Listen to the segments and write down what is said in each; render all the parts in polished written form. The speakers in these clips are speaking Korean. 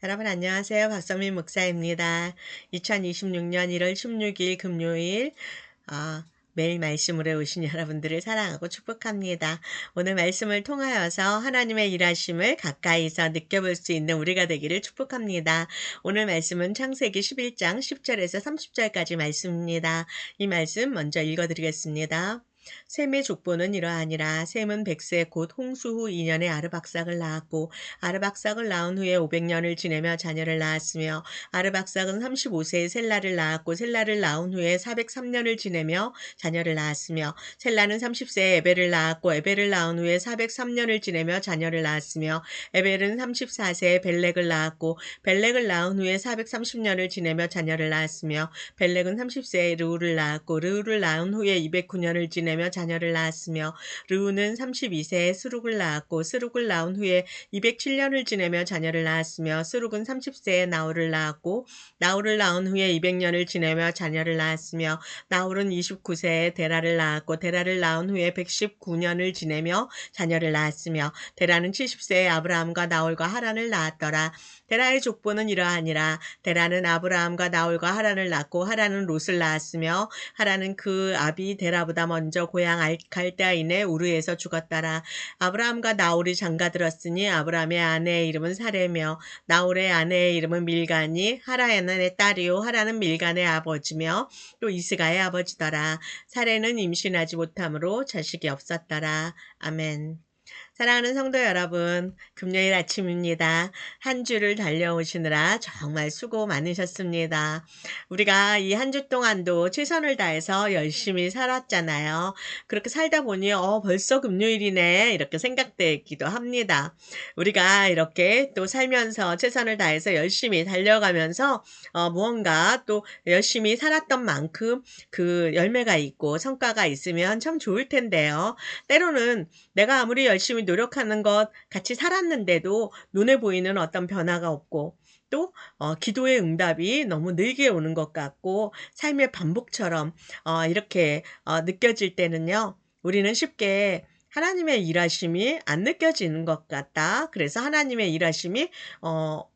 여러분 안녕하세요. 박선민 목사입니다. 2026년 1월 16일 금요일 매일 말씀으로 오신 여러분들을 사랑하고 축복합니다. 오늘 말씀을 통하여서 하나님의 일하심을 가까이서 느껴볼 수 있는 우리가 되기를 축복합니다. 오늘 말씀은 창세기 11장 10절에서 30절까지 말씀입니다. 이 말씀 먼저 읽어드리겠습니다. 셈의 족보는 이러하니라. 셈은 100세 곧 홍수 후 2년에 아르박삭을 낳았고 아르박삭을 낳은 후에 500년을 지내며 자녀를 낳았으며 아르박삭은 35세에 셀라를 낳았고 셀라를 낳은 후에 403년을 지내며 자녀를 낳았으며 셀라는 30세에 에벨을 낳았고 에벨을 낳은 후에 403년을 지내며 자녀를 낳았으며 에벨은 34세에 벨렉을 낳았고 벨렉을 낳은 후에 430년을 지내며 자녀를 낳았으며 벨렉은 30세에 르우를 낳았고 르우를 낳은 후에 209년을 지내며 자녀를 낳았으며 르우는 32세에 스룩을 낳았고 스룩을 낳은 후에 207년을 지내며 자녀를 낳았으며 스룩은 30세에 나홀을 낳았고 나홀을 낳은 후에 200년을 지내며 자녀를 낳았으며 나홀은 29세에 데라를 낳았고 데라를 낳은 후에 119년을 지내며 자녀를 낳았으며 데라는 70세에 아브라함과 나홀과 하란을 낳았더라. 데라의 족보는 이러하니라. 데라는 아브라함과 나홀과 하란을 낳고 하란은 롯을 낳았으며 하란은 그 아비 데라보다 먼저 고향 갈대아인의 우르에서 죽었더라. 아브라함과 나홀이 장가들었으니 아브라함의 아내의 이름은 사레며 나홀의 아내의 이름은 밀가니 하란의 딸이요 하란은 밀간의 아버지며 또 이스가의 아버지더라. 사레는 임신하지 못함으로 자식이 없었더라. 아멘. 사랑하는 성도 여러분, 금요일 아침입니다. 한 주를 달려오시느라 정말 수고 많으셨습니다. 우리가 이 한 주 동안도 최선을 다해서 열심히 살았잖아요. 그렇게 살다 보니 벌써 금요일이네 이렇게 생각되기도 합니다. 우리가 이렇게 또 살면서 최선을 다해서 열심히 달려가면서 무언가 또 열심히 살았던 만큼 그 열매가 있고 성과가 있으면 참 좋을 텐데요. 때로는 내가 아무리 열심히 노력하는 것 같이 살았는데도 눈에 보이는 어떤 변화가 없고 또 기도의 응답이 너무 느리게 오는 것 같고 삶의 반복처럼 이렇게 느껴질 때는요. 우리는 쉽게 하나님의 일하심이 안 느껴지는 것 같다. 그래서 하나님의 일하심이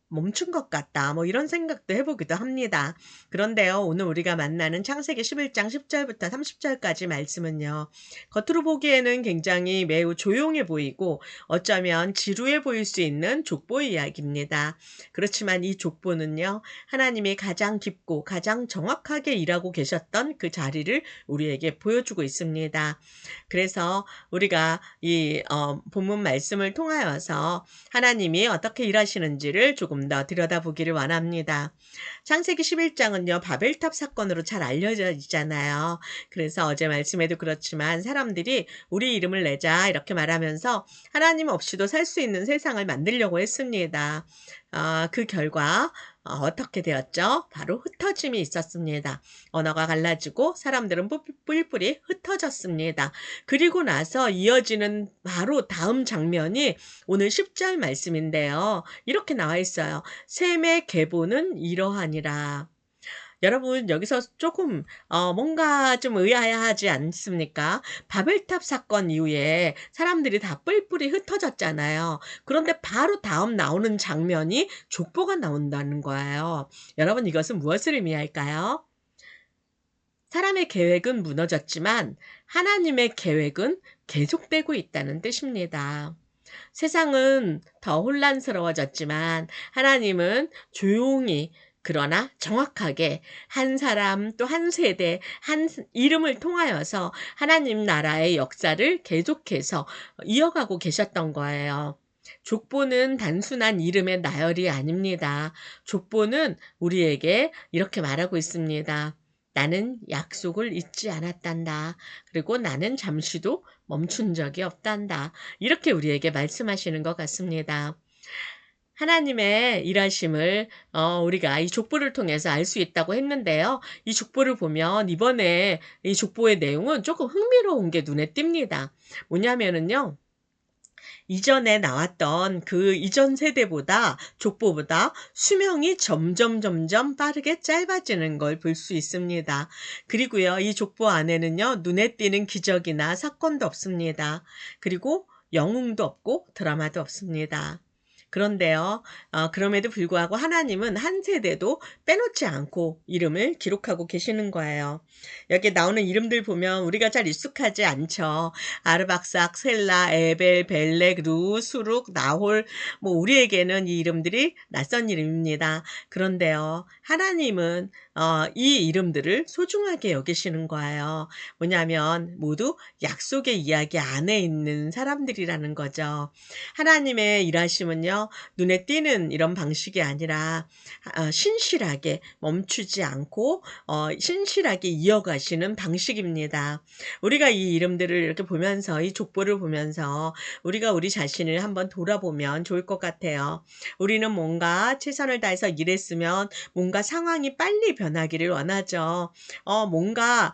멈춘 것 같다. 뭐 이런 생각도 해보기도 합니다. 그런데요, 오늘 우리가 만나는 창세기 11장 10절부터 30절까지 말씀은요, 겉으로 보기에는 굉장히 매우 조용해 보이고 어쩌면 지루해 보일 수 있는 족보 이야기입니다. 그렇지만 이 족보는요, 하나님이 가장 깊고 가장 정확하게 일하고 계셨던 그 자리를 우리에게 보여주고 있습니다. 그래서 우리가 이 본문 말씀을 통하여서 하나님이 어떻게 일하시는지를 조금 더 들여다보기를 원합니다. 창세기 11장은요. 바벨탑 사건으로 잘 알려져 있잖아요. 그래서 어제 말씀에도 그렇지만 사람들이 우리 이름을 내자 이렇게 말하면서 하나님 없이도 살 수 있는 세상을 만들려고 했습니다. 그 결과 어떻게 되었죠? 바로 흩어짐이 있었습니다. 언어가 갈라지고 사람들은 뿔뿔이 흩어졌습니다. 그리고 나서 이어지는 바로 다음 장면이 오늘 10절 말씀인데요. 이렇게 나와 있어요. 셈의 계보는 이러하니라. 여러분 여기서 조금 뭔가 좀 의아하지 않습니까? 바벨탑 사건 이후에 사람들이 다 뿔뿔이 흩어졌잖아요. 그런데 바로 다음 나오는 장면이 족보가 나온다는 거예요. 여러분 이것은 무엇을 의미할까요? 사람의 계획은 무너졌지만 하나님의 계획은 계속되고 있다는 뜻입니다. 세상은 더 혼란스러워졌지만 하나님은 조용히 그러나 정확하게 한 사람 또 한 세대 한 이름을 통하여서 하나님 나라의 역사를 계속해서 이어가고 계셨던 거예요. 족보는 단순한 이름의 나열이 아닙니다. 족보는 우리에게 이렇게 말하고 있습니다. 나는 약속을 잊지 않았단다. 그리고 나는 잠시도 멈춘 적이 없단다. 이렇게 우리에게 말씀하시는 것 같습니다. 하나님의 일하심을 우리가 이 족보를 통해서 알 수 있다고 했는데요. 이 족보를 보면 이번에 이 족보의 내용은 조금 흥미로운 게 눈에 띕니다. 뭐냐면은요. 이전에 나왔던 그 이전 세대보다 족보보다 수명이 점점 빠르게 짧아지는 걸 볼 수 있습니다. 그리고요. 이 족보 안에는요. 눈에 띄는 기적이나 사건도 없습니다. 그리고 영웅도 없고 드라마도 없습니다. 그런데요, 그럼에도 불구하고 하나님은 한 세대도 빼놓지 않고 이름을 기록하고 계시는 거예요. 여기에 나오는 이름들 보면 우리가 잘 익숙하지 않죠. 아르박삭, 셀라, 에벨, 벨렉, 루, 수룩, 나홀, 뭐 우리에게는 이 이름들이 낯선 이름입니다. 그런데요, 하나님은 이 이름들을 소중하게 여기시는 거예요. 뭐냐면 모두 약속의 이야기 안에 있는 사람들이라는 거죠. 하나님의 일하심은요, 눈에 띄는 이런 방식이 아니라 신실하게 멈추지 않고 신실하게 이어가시는 방식입니다. 우리가 이 이름들을 이렇게 보면서, 이 족보를 보면서 우리가 우리 자신을 한번 돌아보면 좋을 것 같아요. 우리는 뭔가 최선을 다해서 일했으면 뭔가 상황이 빨리 변하기를 원하죠. 뭔가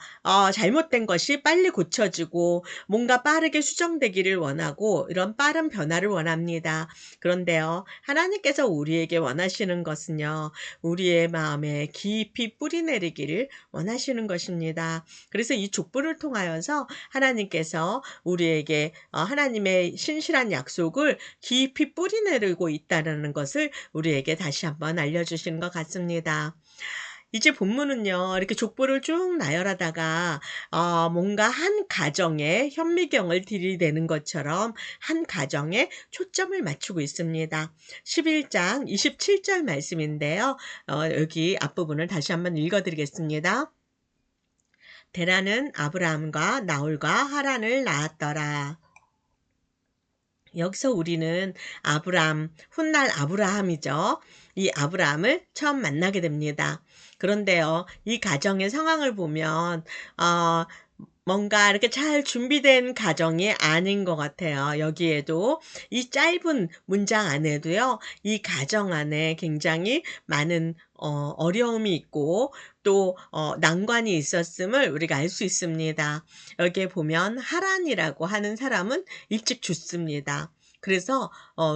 잘못된 것이 빨리 고쳐지고 뭔가 빠르게 수정되기를 원하고 이런 빠른 변화를 원합니다. 그런데요, 하나님께서 우리에게 원하시는 것은요, 우리의 마음에 깊이 뿌리 내리기를 원하시는 것입니다. 그래서 이 족보를 통하여서 하나님께서 우리에게 하나님의 신실한 약속을 깊이 뿌리 내리고 있다는 것을 우리에게 다시 한번 알려주시는 것 같습니다. 이제 본문은요, 이렇게 족보를 쭉 나열하다가 뭔가 한 가정에 현미경을 들이대는 것처럼 한 가정에 초점을 맞추고 있습니다. 11장 27절 말씀인데요. 여기 앞부분을 다시 한번 읽어드리겠습니다. 데라는 아브라함과 나홀과 하란을 낳았더라. 여기서 우리는 아브람, 훗날 아브라함이죠. 이 아브라함을 처음 만나게 됩니다. 그런데요, 이 가정의 상황을 보면 뭔가 이렇게 잘 준비된 가정이 아닌 것 같아요. 여기에도 이 짧은 문장 안에도요, 이 가정 안에 굉장히 많은 어려움이 있고 또 난관이 있었음을 우리가 알 수 있습니다. 여기에 보면 하란이라고 하는 사람은 일찍 죽습니다. 그래서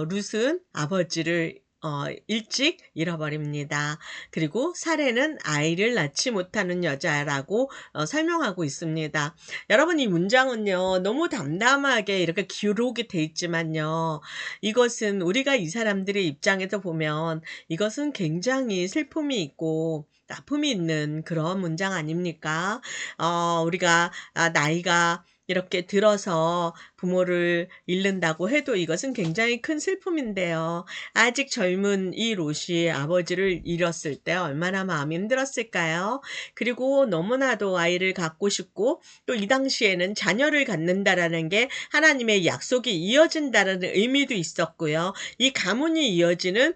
룻은 아버지를 일찍 잃어버립니다. 그리고 사례는 아이를 낳지 못하는 여자라고 설명하고 있습니다. 여러분, 이 문장은요, 너무 담담하게 이렇게 기록이 돼 있지만요, 이것은 우리가 이 사람들의 입장에서 보면 이것은 굉장히 슬픔이 있고 아픔이 있는 그런 문장 아닙니까? 우리가 나이가 이렇게 들어서 부모를 잃는다고 해도 이것은 굉장히 큰 슬픔인데요. 아직 젊은 이 롯이 아버지를 잃었을 때 얼마나 마음이 힘들었을까요? 그리고 너무나도 아이를 갖고 싶고 또 이 당시에는 자녀를 갖는다라는 게 하나님의 약속이 이어진다는 의미도 있었고요. 이 가문이 이어지는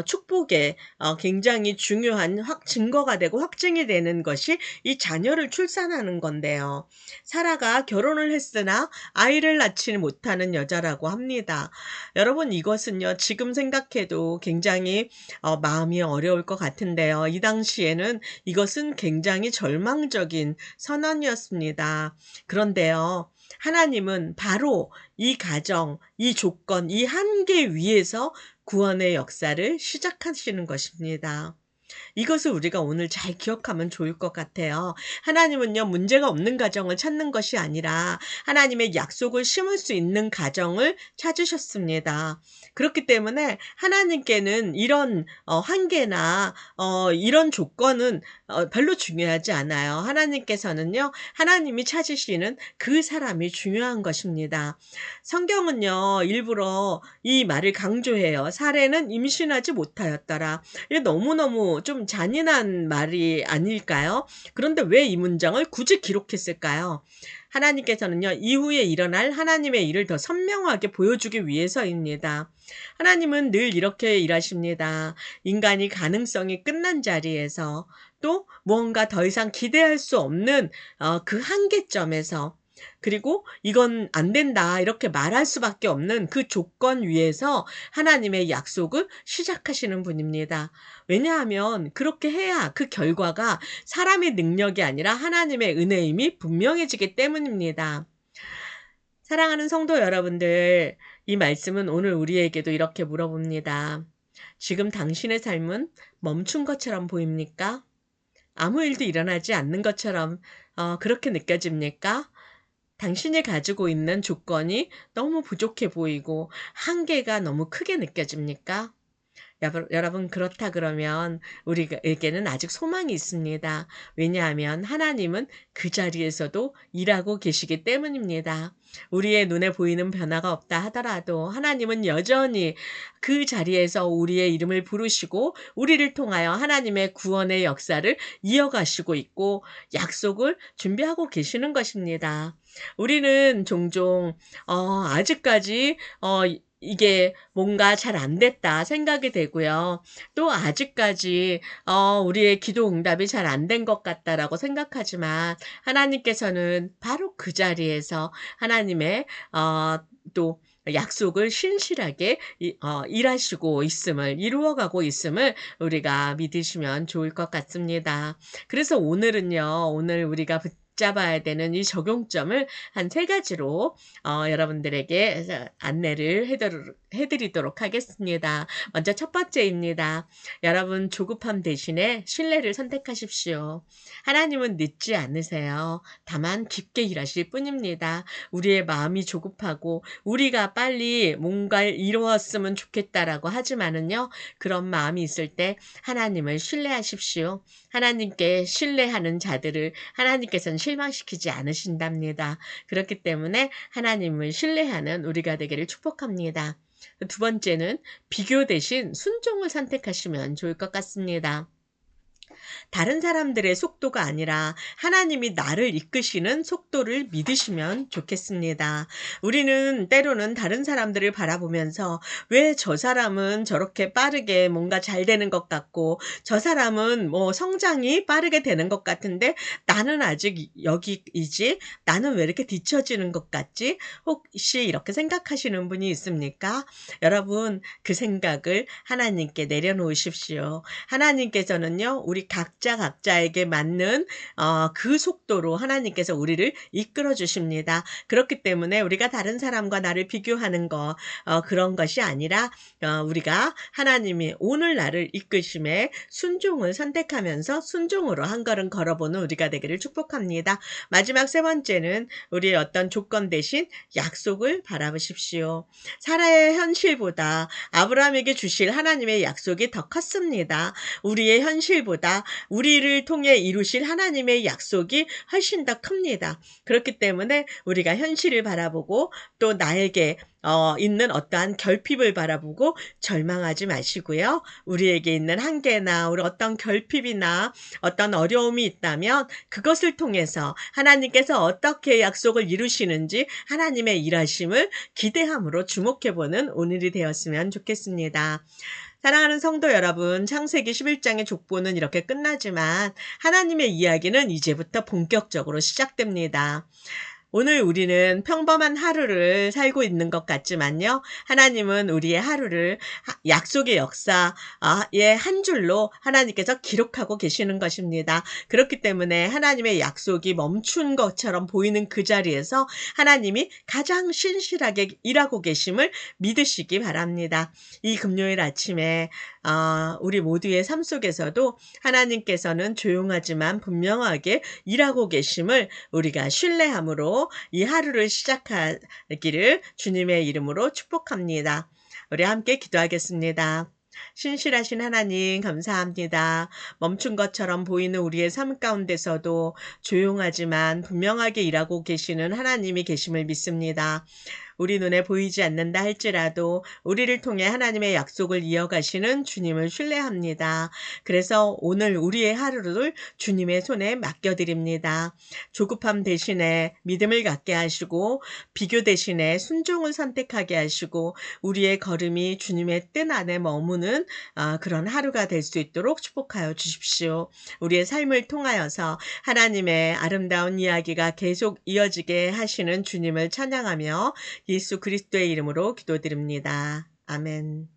축복의 굉장히 중요한 증거가 되고 확증이 되는 것이 이 자녀를 출산하는 건데요. 사라가 결혼을 했으나 아이를 낳지 못하는 여자라고 합니다. 여러분, 이것은요, 지금 생각해도 굉장히 마음이 어려울 것 같은데요. 이 당시에는 이것은 굉장히 절망적인 선언이었습니다. 그런데요, 하나님은 바로 이 가정, 이 조건, 이 한계 위에서 구원의 역사를 시작하시는 것입니다. 이것을 우리가 오늘 잘 기억하면 좋을 것 같아요. 하나님은요, 문제가 없는 가정을 찾는 것이 아니라 하나님의 약속을 심을 수 있는 가정을 찾으셨습니다. 그렇기 때문에 하나님께는 이런 한계나 이런 조건은 별로 중요하지 않아요. 하나님께서는요, 하나님이 찾으시는 그 사람이 중요한 것입니다. 성경은요, 일부러 이 말을 강조해요. 사례는 임신하지 못하였더라. 이게 너무너무 좀 잔인한 말이 아닐까요? 그런데 왜 이 문장을 굳이 기록했을까요? 하나님께서는요, 이후에 일어날 하나님의 일을 더 선명하게 보여주기 위해서입니다. 하나님은 늘 이렇게 일하십니다. 인간이 가능성이 끝난 자리에서 또 무언가 더 이상 기대할 수 없는 그 한계점에서, 그리고 이건 안 된다 이렇게 말할 수밖에 없는 그 조건 위에서 하나님의 약속을 시작하시는 분입니다. 왜냐하면 그렇게 해야 그 결과가 사람의 능력이 아니라 하나님의 은혜임이 분명해지기 때문입니다. 사랑하는 성도 여러분들, 이 말씀은 오늘 우리에게도 이렇게 물어봅니다. 지금 당신의 삶은 멈춘 것처럼 보입니까? 아무 일도 일어나지 않는 것처럼 그렇게 느껴집니까? 당신이 가지고 있는 조건이 너무 부족해 보이고 한계가 너무 크게 느껴집니까? 여러분 그렇다 그러면 우리에게는 아직 소망이 있습니다. 왜냐하면 하나님은 그 자리에서도 일하고 계시기 때문입니다. 우리의 눈에 보이는 변화가 없다 하더라도 하나님은 여전히 그 자리에서 우리의 이름을 부르시고 우리를 통하여 하나님의 구원의 역사를 이어가시고 있고 약속을 준비하고 계시는 것입니다. 우리는 종종 아직까지 이게 뭔가 잘 안 됐다 생각이 되고요. 또 아직까지 우리의 기도 응답이 잘 안 된 것 같다라고 생각하지만 하나님께서는 바로 그 자리에서 하나님의 또 약속을 신실하게 일하시고 있음을 이루어가고 있음을 우리가 믿으시면 좋을 것 같습니다. 그래서 오늘 우리가 붙잡아야 되는 이 적용점을 한 3가지로 여러분들에게 안내를 해드리도록 하겠습니다. 먼저 첫 번째입니다. 여러분 조급함 대신에 신뢰를 선택하십시오. 하나님은 늦지 않으세요. 다만 깊게 일하실 뿐입니다. 우리의 마음이 조급하고 우리가 빨리 뭔가를 이루었으면 좋겠다라고 하지만은요. 그런 마음이 있을 때 하나님을 신뢰하십시오. 하나님께 신뢰하는 자들을 하나님께서는 실망시키지 않으신답니다. 그렇기 때문에 하나님을 신뢰하는 우리가 되기를 축복합니다. 두 번째는 비교 대신 순종을 선택하시면 좋을 것 같습니다. 다른 사람들의 속도가 아니라 하나님이 나를 이끄시는 속도를 믿으시면 좋겠습니다. 우리는 때로는 다른 사람들을 바라보면서 왜 저 사람은 저렇게 빠르게 뭔가 잘 되는 것 같고 저 사람은 뭐 성장이 빠르게 되는 것 같은데 나는 아직 여기이지? 나는 왜 이렇게 뒤처지는 것 같지? 혹시 이렇게 생각하시는 분이 있습니까? 여러분 그 생각을 하나님께 내려놓으십시오. 하나님께서는요. 우리 각자에게 맞는 그 속도로 하나님께서 우리를 이끌어 주십니다. 그렇기 때문에 우리가 다른 사람과 나를 비교하는 그런 것이 아니라 우리가 하나님이 오늘 나를 이끄심에 순종을 선택하면서 순종으로 한 걸음 걸어보는 우리가 되기를 축복합니다. 마지막 3번째는 우리의 어떤 조건 대신 약속을 바라보십시오. 사라의 현실보다 아브라함에게 주실 하나님의 약속이 더 컸습니다. 우리의 현실보다 우리를 통해 이루실 하나님의 약속이 훨씬 더 큽니다. 그렇기 때문에 우리가 현실을 바라보고 또 나에게 있는 어떠한 결핍을 바라보고 절망하지 마시고요. 우리에게 있는 한계나 우리 어떤 결핍이나 어떤 어려움이 있다면 그것을 통해서 하나님께서 어떻게 약속을 이루시는지 하나님의 일하심을 기대함으로 주목해보는 오늘이 되었으면 좋겠습니다. 사랑하는 성도 여러분, 창세기 11장의 족보는 이렇게 끝나지만 하나님의 이야기는 이제부터 본격적으로 시작됩니다. 오늘 우리는 평범한 하루를 살고 있는 것 같지만요. 하나님은 우리의 하루를 약속의 역사의 한 줄로 하나님께서 기록하고 계시는 것입니다. 그렇기 때문에 하나님의 약속이 멈춘 것처럼 보이는 그 자리에서 하나님이 가장 신실하게 일하고 계심을 믿으시기 바랍니다. 이 금요일 아침에 우리 모두의 삶 속에서도 하나님께서는 조용하지만 분명하게 일하고 계심을 우리가 신뢰함으로 이 하루를 시작하기를 주님의 이름으로 축복합니다. 우리 함께 기도하겠습니다. 신실하신 하나님 감사합니다. 멈춘 것처럼 보이는 우리의 삶 가운데서도 조용하지만 분명하게 일하고 계시는 하나님이 계심을 믿습니다. 우리 눈에 보이지 않는다 할지라도 우리를 통해 하나님의 약속을 이어가시는 주님을 신뢰합니다. 그래서 오늘 우리의 하루를 주님의 손에 맡겨드립니다. 조급함 대신에 믿음을 갖게 하시고 비교 대신에 순종을 선택하게 하시고 우리의 걸음이 주님의 뜻 안에 머무는 그런 하루가 될 수 있도록 축복하여 주십시오. 우리의 삶을 통하여서 하나님의 아름다운 이야기가 계속 이어지게 하시는 주님을 찬양하며 예수 그리스도의 이름으로 기도드립니다. 아멘.